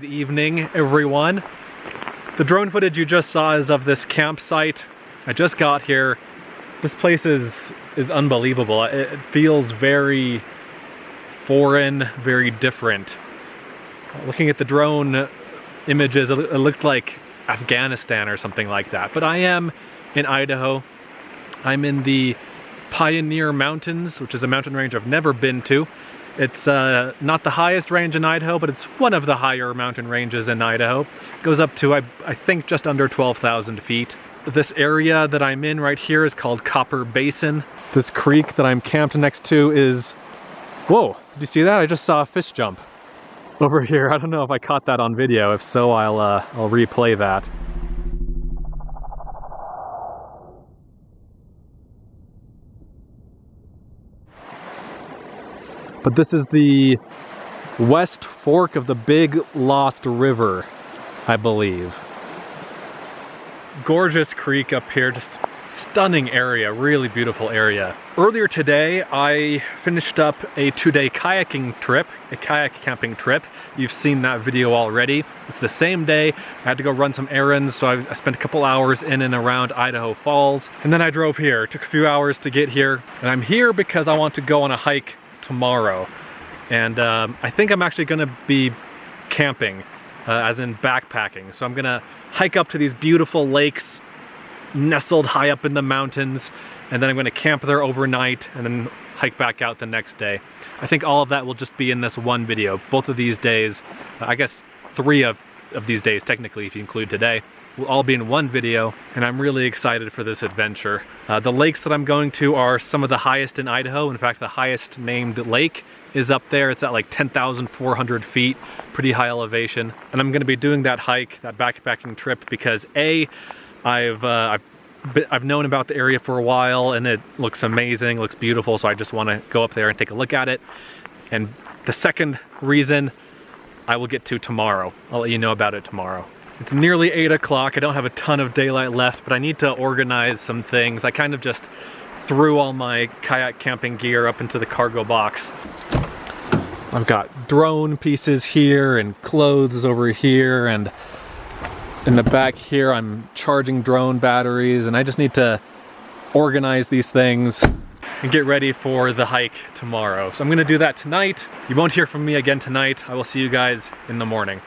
good evening, everyone. The drone footage you just saw is of this campsite. I just got here. This place is unbelievable. It feels very foreign, very different. Looking at the drone images, it looked like Afghanistan or something like that. But I am in Idaho. I'm in the Pioneer Mountains, which is a mountain range I've never been to. It's not the highest range in Idaho, but it's one of the higher mountain ranges in Idaho. It goes up to, I think, just under 12,000 feet. This area that I'm in right here is called Copper Basin. This creek that I'm camped next to is... Whoa, did you see that? I just saw a fish jump over here. I don't know if I caught that on video. If so, I'll replay that. But this is the west fork of the Big Lost River, I believe. Gorgeous creek up here, just stunning area, really beautiful area. Earlier today, I finished up a 2-day kayaking trip, a kayak camping trip. You've seen that video already. It's the same day. I had to go run some errands, so I spent a couple hours in and around Idaho Falls. And then I drove here. It took a few hours to get here. And I'm here because I want to go on a hike tomorrow. And I think I'm actually gonna be camping, as in backpacking. So I'm gonna hike up to these beautiful lakes nestled high up in the mountains, and then I'm gonna camp there overnight and then hike back out the next day. I think all of that will just be in this one video. Both of these days, I guess 3 of these days technically if you include today, will all be in one video, and I'm really excited for this adventure. The lakes that I'm going to are some of the highest in Idaho. In fact, the highest named lake is up there. It's at like 10,400 feet, pretty high elevation. And I'm gonna be doing that hike, that backpacking trip, because A, I've known about the area for a while and it looks amazing, looks beautiful, so I just wanna go up there and take a look at it. And the second reason, I will get to tomorrow. I'll let you know about it tomorrow. It's nearly 8 o'clock. I don't have a ton of daylight left, but I need to organize some things. I kind of just threw all my kayak camping gear up into the cargo box. I've got drone pieces here and clothes over here, and in the back here I'm charging drone batteries, and I just need to organize these things and get ready for the hike tomorrow. So I'm gonna do that tonight. You won't hear from me again tonight. I will see you guys in the morning.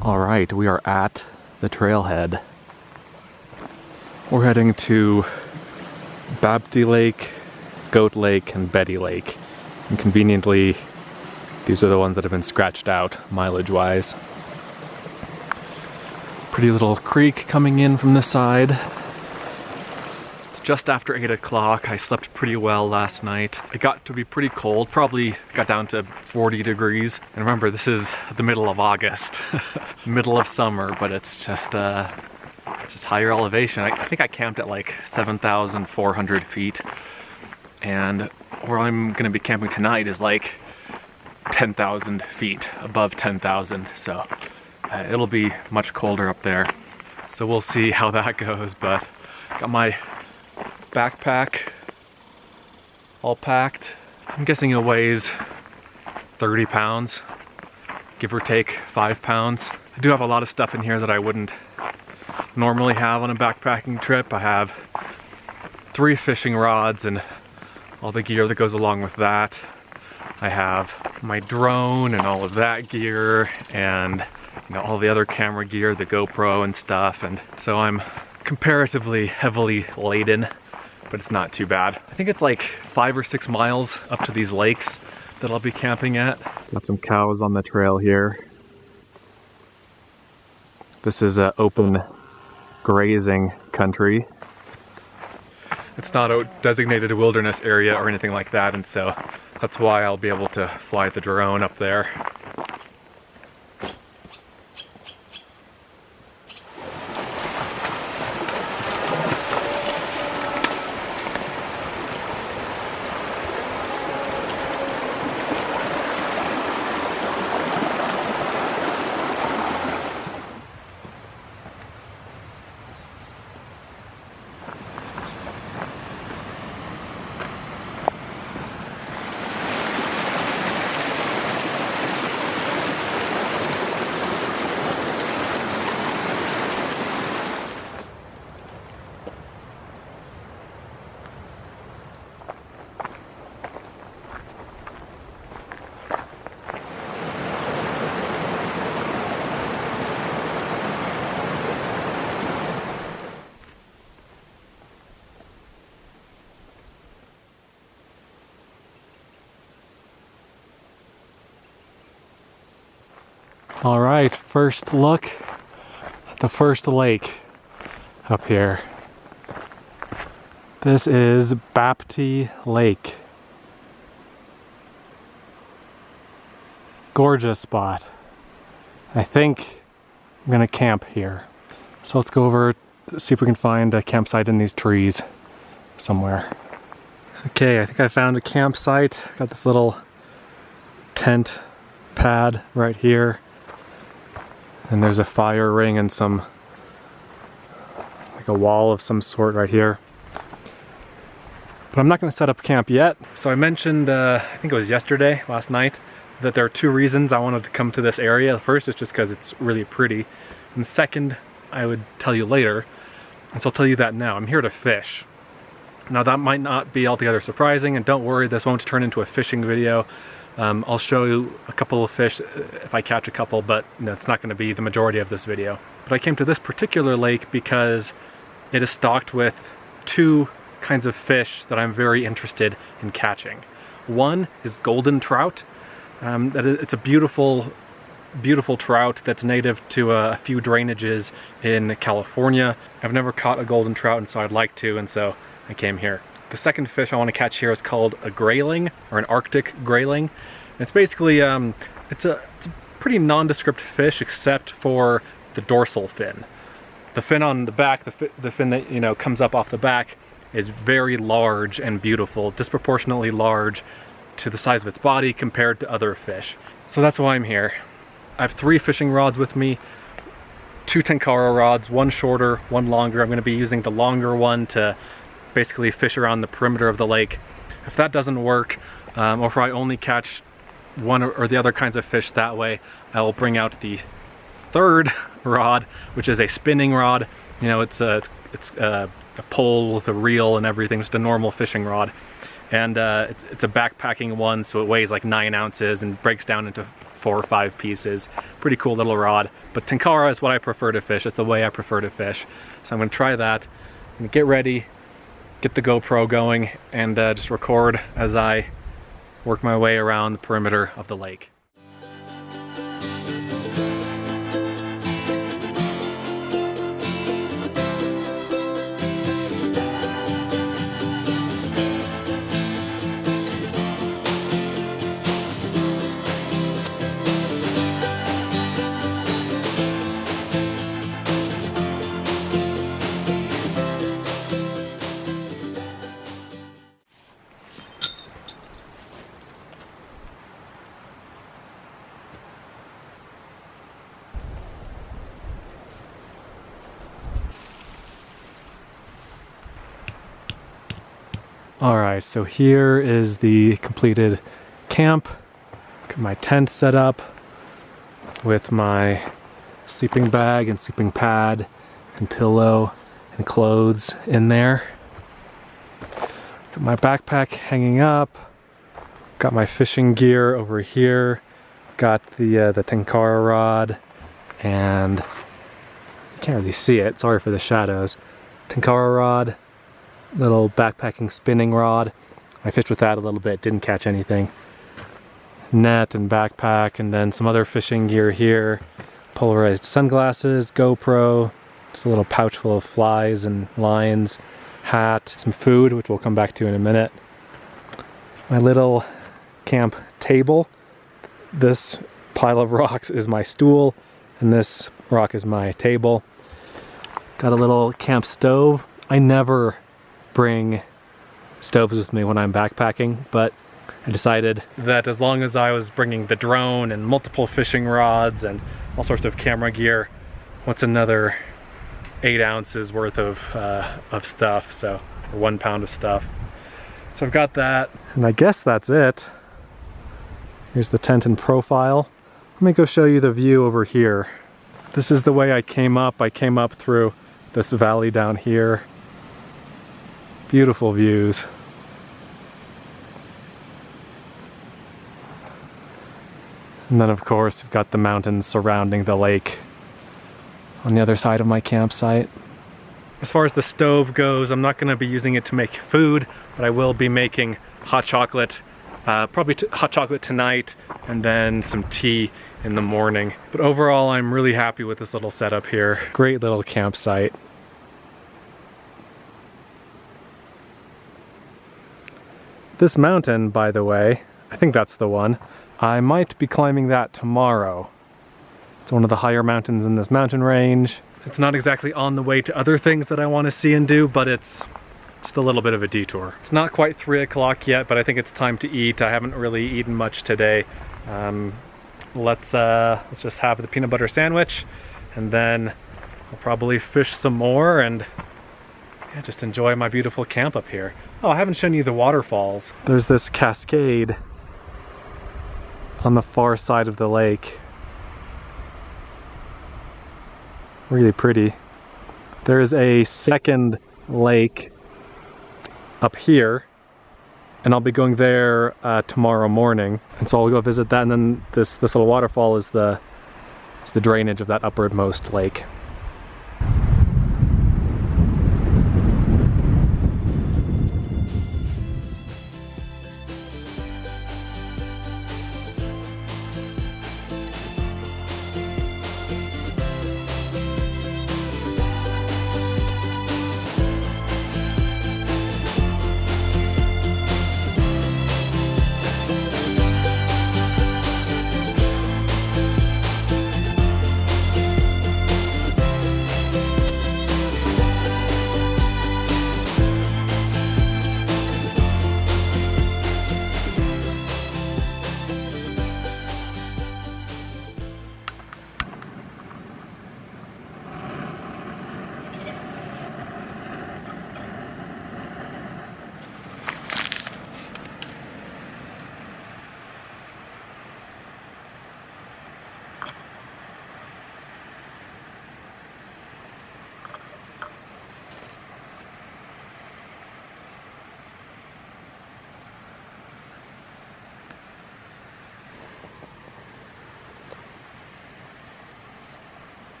All right, we are at the trailhead. We're heading to Babty Lake, Goat Lake, and Betty Lake. And conveniently, these are the ones that have been scratched out, mileage-wise. Pretty little creek coming in from the side. It's just after 8 o'clock. I slept pretty well last night. It got to be pretty cold, probably got down to 40 degrees. And remember, this is the middle of August, middle of summer, but it's just higher elevation. I think I camped at like 7,400 feet. And where I'm gonna be camping tonight is like 10,000 feet, above 10,000. So it'll be much colder up there. So we'll see how that goes, but got my backpack all packed. I'm guessing it weighs 30 pounds, give or take 5 pounds. I do have a lot of stuff in here that I wouldn't normally have on a backpacking trip. I have 3 fishing rods and all the gear that goes along with that. I have my drone and all of that gear, and all the other camera gear, the GoPro and stuff, and so I'm comparatively heavily laden, but it's not too bad. I think it's like 5 or 6 miles up to these lakes that I'll be camping at. Got some cows on the trail here. This is open grazing country. It's not a designated wilderness area or anything like that, and so that's why I'll be able to fly the drone up there. All right, first look at the first lake up here. This is Baptee Lake. Gorgeous spot. I think I'm gonna camp here. So let's go over, see if we can find a campsite in these trees somewhere. Okay, I think I found a campsite. Got this little tent pad right here. And there's a fire ring and some, like a wall of some sort right here. But I'm not gonna set up camp yet. So I mentioned, I think it was last night, that there are two reasons I wanted to come to this area. The first is just because it's really pretty. And the second, I would tell you later. And so I'll tell you that now. I'm here to fish. Now that might not be altogether surprising, and don't worry, this won't turn into a fishing video. I'll show you a couple of fish if I catch a couple, but it's not going to be the majority of this video. But I came to this particular lake because it is stocked with two kinds of fish that I'm very interested in catching. One is golden trout. It's a beautiful, beautiful trout that's native to a few drainages in California. I've never caught a golden trout, and so I'd like to, and so I came here. The second fish I want to catch here is called a grayling, or an Arctic grayling. It's basically, it's a pretty nondescript fish except for the dorsal fin. The fin on the back, the fin that comes up off the back, is very large and beautiful, disproportionately large to the size of its body compared to other fish. So that's why I'm here. I have 3 fishing rods with me, 2 tenkara rods, one shorter, one longer. I'm going to be using the longer one to basically fish around the perimeter of the lake. If that doesn't work, or if I only catch one or the other kinds of fish that way, I'll bring out the third rod, which is a spinning rod. It's a pole with a reel and everything, just a normal fishing rod. And it's a backpacking one, so it weighs like 9 ounces and breaks down into 4 or 5 pieces. Pretty cool little rod. But tenkara is what I prefer to fish. It's the way I prefer to fish. So I'm going to try that. I'm going to get ready, get the GoPro going, and just record as I work my way around the perimeter of the lake. Alright, so here is the completed camp. Got my tent set up with my sleeping bag and sleeping pad and pillow and clothes in there. Got my backpack hanging up. Got my fishing gear over here. Got the tenkara rod, and you can't really see it, sorry for the shadows. Tenkara rod, little backpacking spinning rod. I fished with that a little bit, didn't catch anything. Net and backpack, and then some other fishing gear here. Polarized sunglasses, GoPro, just a little pouch full of flies and lines, hat, some food, which we'll come back to in a minute. My little camp table. This pile of rocks is my stool, and this rock is my table. Got a little camp stove. I never bring stoves with me when I'm backpacking, but I decided that as long as I was bringing the drone and multiple fishing rods and all sorts of camera gear, what's another 8 ounces worth of stuff, so, or 1 pound of stuff. So I've got that, and I guess that's it. Here's the tent in profile. Let me go show you the view over here. This is the way I came up. I came up through this valley down here. Beautiful views. And then of course you've got the mountains surrounding the lake on the other side of my campsite. As far as the stove goes, I'm not going to be using it to make food, but I will be making hot chocolate, probably hot chocolate tonight, and then some tea in the morning. But overall, I'm really happy with this little setup here. Great little campsite. This mountain, by the way, I think that's the one. I might be climbing that tomorrow. It's one of the higher mountains in this mountain range. It's not exactly on the way to other things that I want to see and do, but it's just a little bit of a detour. It's not quite 3 o'clock yet, but I think it's time to eat. I haven't really eaten much today. Let's just have the peanut butter sandwich, and then I'll probably fish some more and yeah, just enjoy my beautiful camp up here. Oh, I haven't shown you the waterfalls. There's this cascade on the far side of the lake. Really pretty. There's a second lake up here, and I'll be going there tomorrow morning, and so I'll go visit that. And then this little waterfall is the drainage of that upwardmost lake.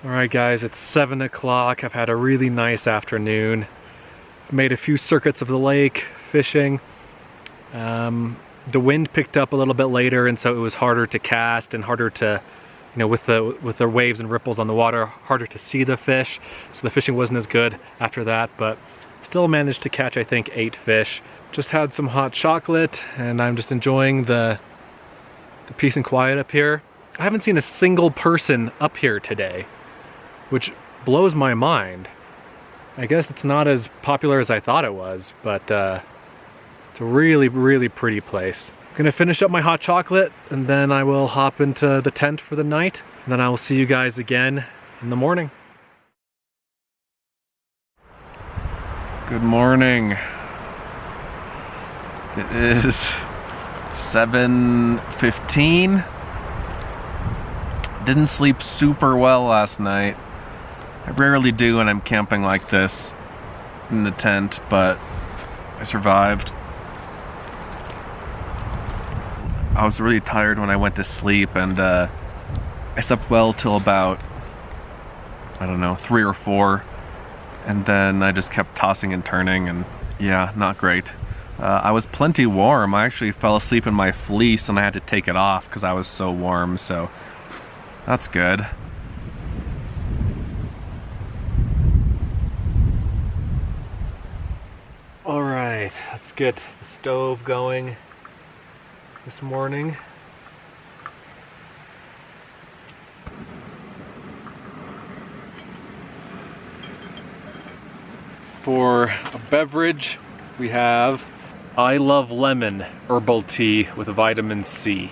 Alright guys, it's 7 o'clock. I've had a really nice afternoon. I've made a few circuits of the lake, fishing. The wind picked up a little bit later, and so it was harder to cast and harder to, you know, with the waves and ripples on the water, harder to see the fish. So the fishing wasn't as good after that, but still managed to catch, I think, 8 fish. Just had some hot chocolate, and I'm just enjoying the peace and quiet up here. I haven't seen a single person up here today, which blows my mind. I guess it's not as popular as I thought it was, but it's a really, really pretty place. I'm gonna finish up my hot chocolate, and then I will hop into the tent for the night, and then I will see you guys again in the morning. Good morning. It is 7:15. Didn't sleep super well last night. I rarely do when I'm camping like this in the tent, but I survived. I was really tired when I went to sleep, and I slept well till about, I don't know, 3 or 4, and then I just kept tossing and turning, and yeah, not great. I was plenty warm. I actually fell asleep in my fleece and I had to take it off because I was so warm, so that's good. Alright, let's get the stove going this morning. For a beverage, we have I Love Lemon herbal tea with vitamin C.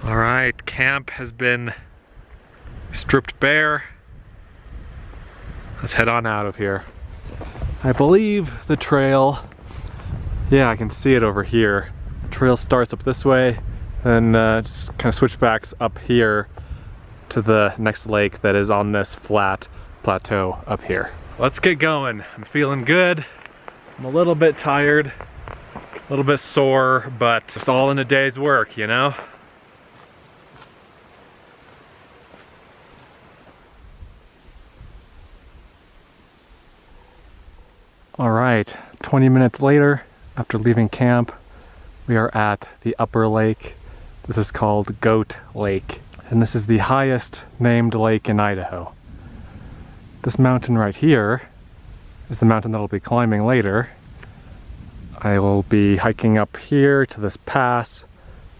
Alright, camp has been stripped bare. Let's head on out of here. I believe the trail, yeah, I can see it over here. The trail starts up this way, and just kind of switchbacks up here. to the next lake that is on this flat plateau up here. Let's get going. I'm feeling good. I'm a little bit tired, a little bit sore, but it's all in a day's work, you know? All right, 20 minutes later, after leaving camp, we are at the upper lake. This is called Goat Lake, and this is the highest named lake in Idaho. This mountain right here is the mountain that I'll be climbing later. I will be hiking up here to this pass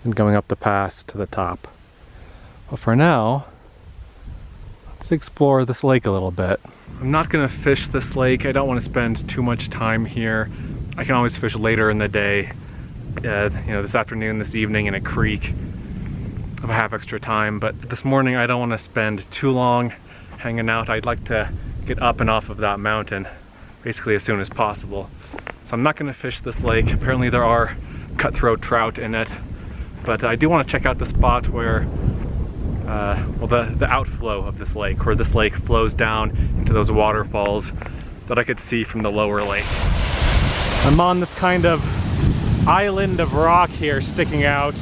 and going up the pass to the top. But for now, let's explore this lake a little bit. I'm not gonna fish this lake. I don't want to spend too much time here. I can always fish later in the day, you know, this afternoon, this evening in a creek if I have extra time. But this morning I don't want to spend too long hanging out. I'd like to get up and off of that mountain basically as soon as possible. So I'm not gonna fish this lake. Apparently there are cutthroat trout in it, but I do want to check out the spot where well, the outflow of this lake, where this lake flows down into those waterfalls that I could see from the lower lake. I'm on this kind of island of rock here sticking out.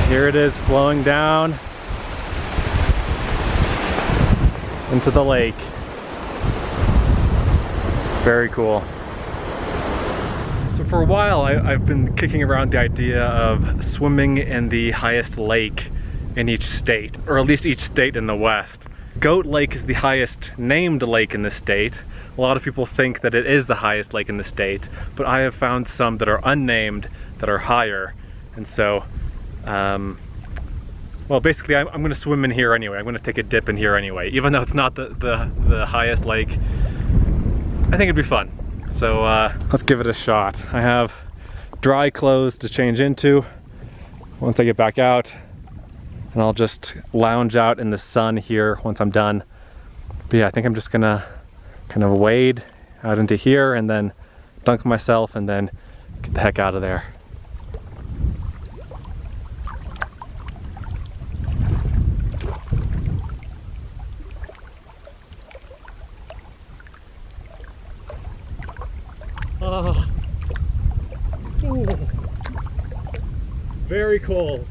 Here it is flowing down into the lake. Very cool. So for a while I've been kicking around the idea of swimming in the highest lake in each state, or at least each state in the West. Goat Lake is the highest named lake in the state. A lot of people think that it is the highest lake in the state, but I have found some that are unnamed that are higher. And so well, basically, I'm going to swim in here anyway. I'm going to take a dip in here anyway. Even though it's not the highest lake, I think it'd be fun. So let's give it a shot. I have dry clothes to change into once I get back out. And I'll just lounge out in the sun here once I'm done. But yeah, I think I'm just going to kind of wade out into here and then dunk myself and then get the heck out of there. Ooh. Very cold.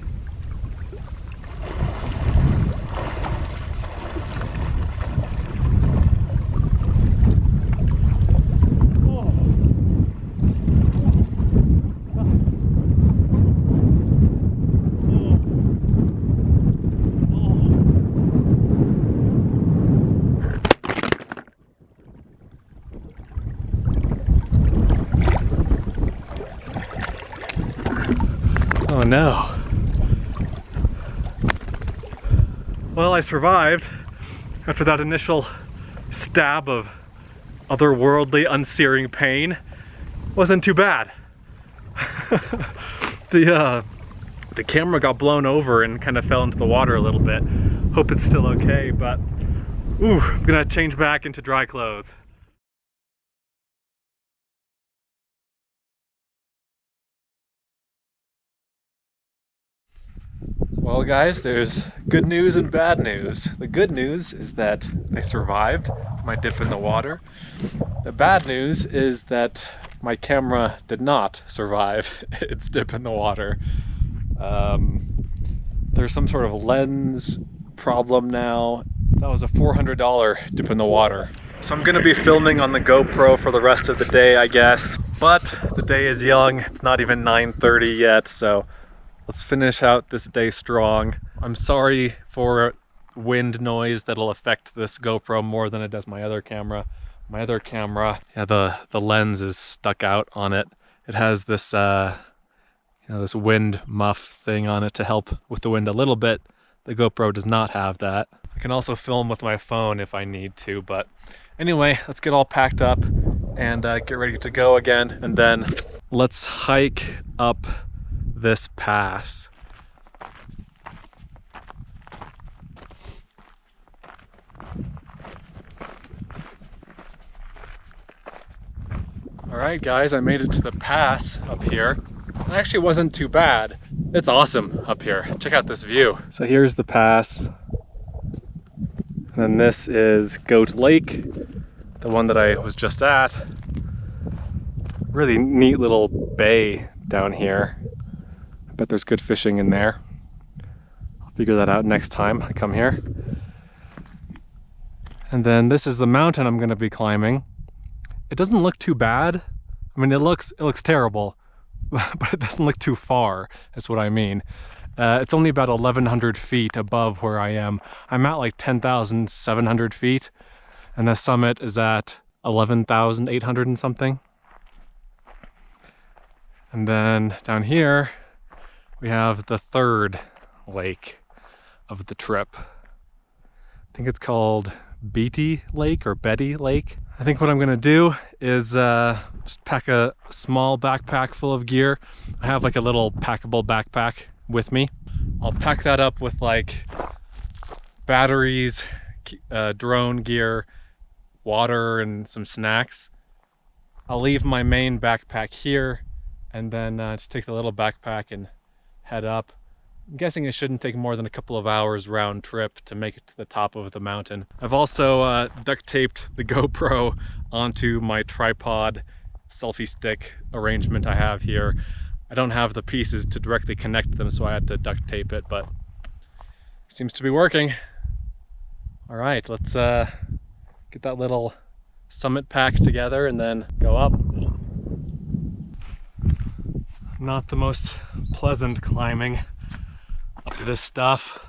Oh no. Well, I survived after that initial stab of otherworldly, unsearing pain. Wasn't too bad. The camera got blown over and kind of fell into the water a little bit. Hope it's still okay, but ooh, I'm gonna change back into dry clothes. Well guys, there's good news and bad news. The good news is that I survived my dip in the water. The bad news is that my camera did not survive its dip in the water. There's some sort of lens problem now. That was a $400 dip in the water. So I'm gonna be filming on the GoPro for the rest of the day, I guess. But the day is young, it's not even 9:30 yet, so let's finish out this day strong. I'm sorry for wind noise that'll affect this GoPro more than it does my other camera. My other camera, yeah, the lens is stuck out on it. It has this, this wind muff thing on it to help with the wind a little bit. The GoPro does not have that. I can also film with my phone if I need to, but anyway, let's get all packed up and get ready to go again, and then let's hike up this pass. All right, guys, I made it to the pass up here. It actually wasn't too bad. It's awesome up here. Check out this view. So here's the pass. And then this is Goat Lake, the one that I was just at. Really neat little bay down here. I bet there's good fishing in there. I'll figure that out next time I come here. And then this is the mountain I'm gonna be climbing. It doesn't look too bad. I mean, it looks terrible, but it doesn't look too far, is what I mean. It's only about 1,100 feet above where I am. I'm at like 10,700 feet, and the summit is at 11,800 and something. And then down here, we have the third lake of the trip. I think it's called Beatty Lake or Betty Lake. I think what I'm gonna do is just pack a small backpack full of gear. I have like a little packable backpack with me. I'll pack that up with like batteries, drone gear, water, and some snacks. I'll leave my main backpack here and then just take the little backpack and head up. I'm guessing it shouldn't take more than a couple of hours round trip to make it to the top of the mountain. I've also duct taped the GoPro onto my tripod selfie stick arrangement I have here. I don't have the pieces to directly connect them, so I had to duct tape it, but it seems to be working. All right, let's get that little summit pack together and then go up. Not the most pleasant climbing up to this stuff.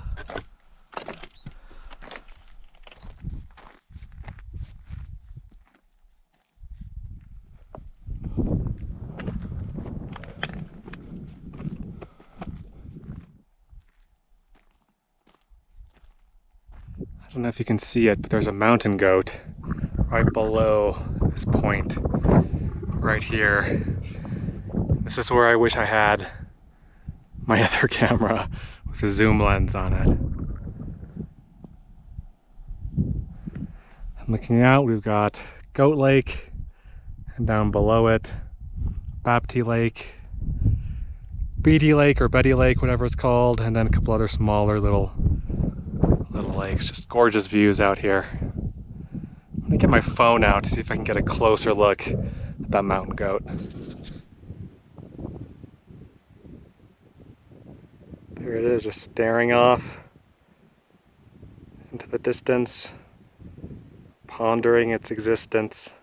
I don't know if you can see it, but there's a mountain goat right below this point, right here. This is where I wish I had my other camera with a zoom lens on it. And looking out, we've got Goat Lake, and down below it, Bapty Lake, Beatty Lake or Betty Lake, whatever it's called, and then a couple other smaller little lakes. Just gorgeous views out here. I'm gonna get my phone out to see if I can get a closer look at that mountain goat. There it is, just staring off into the distance, pondering its existence.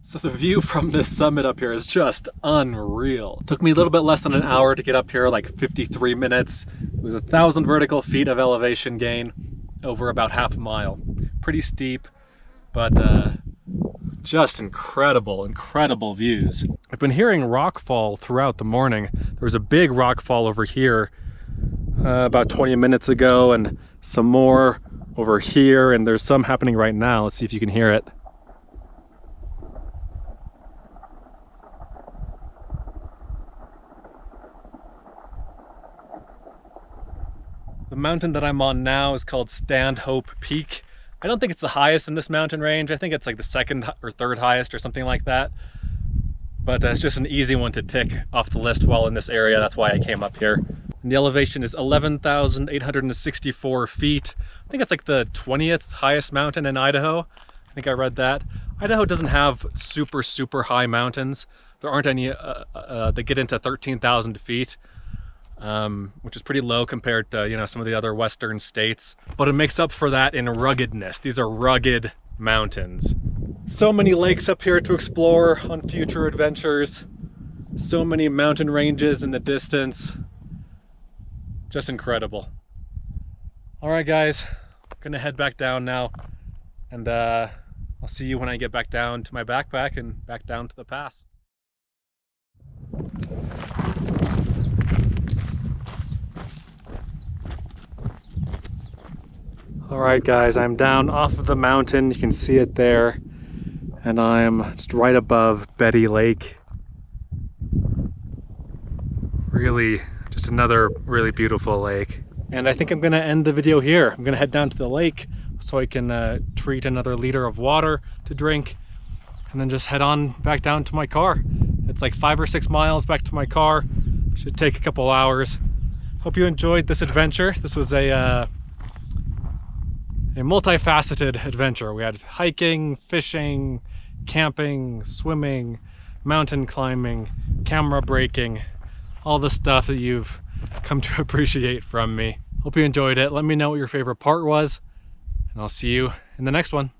So the view from this summit up here is just unreal. Took me a little bit less than an hour to get up here, like 53 minutes. It was 1,000 vertical feet of elevation gain over about half a mile. Pretty steep, but just incredible views. I've been hearing rockfall throughout the morning. There was a big rockfall over here about 20 minutes ago, and some more over here, and there's some happening right now. Let's see if you can hear it. The mountain that I'm on now is called Standhope Peak. I don't think it's the highest in this mountain range. I think it's like the second or third highest or something like that. But it's just an easy one to tick off the list while in this area. That's why I came up here. And the elevation is 11,864 feet. I think it's like the 20th highest mountain in Idaho. I think I read that. Idaho doesn't have super, super high mountains. There aren't any that get into 13,000 feet, which is pretty low compared to, you know, some of the other western states. But it makes up for that in ruggedness. These are rugged mountains. So many lakes up here to explore on future adventures. So many mountain ranges in the distance. Just incredible. All right, guys, I'm gonna head back down now, and I'll see you when I get back down to my backpack and back down to the pass. All right, guys, I'm down off of the mountain. You can see it there. And I'm just right above Betty Lake. Really, just another really beautiful lake. And I think I'm gonna end the video here. I'm gonna head down to the lake so I can treat another liter of water to drink, and then just head on back down to my car. It's like 5 or 6 miles back to my car. Should take a couple hours. Hope you enjoyed this adventure. This was a multifaceted adventure. We had hiking, fishing, camping, swimming, mountain climbing, camera breaking, all the stuff that you've come to appreciate from me. Hope you enjoyed it. Let me know what your favorite part was, and I'll see you in the next one.